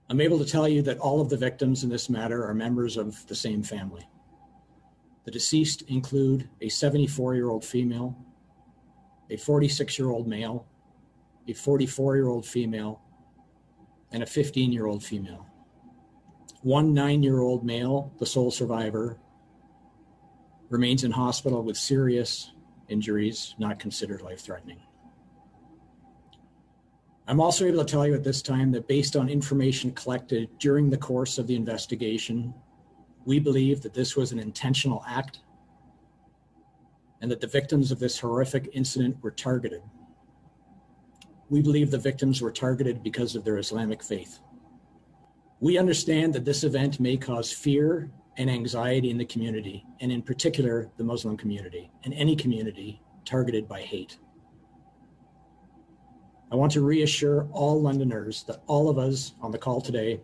I'm able to tell you that all of the victims in this matter are members of the same family. The deceased include a 74-year-old female, a 46-year-old male, a 44-year-old female, and a 15-year-old female. One 9-year-old male, the sole survivor, remains in hospital with serious injuries not considered life-threatening. I'm also able to tell you at this time that based on information collected during the course of the investigation, we believe that this was an intentional act and that the victims of this horrific incident were targeted. We believe the victims were targeted because of their Islamic faith. We understand that this event may cause fear and anxiety in the community, and in particular, the Muslim community, and any community targeted by hate. I want to reassure all Londoners that all of us on the call today,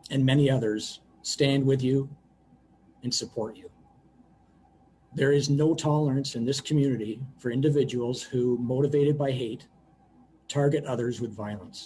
and many others, stand with you and support you. There is no tolerance in this community for individuals who, motivated by hate, target others with violence.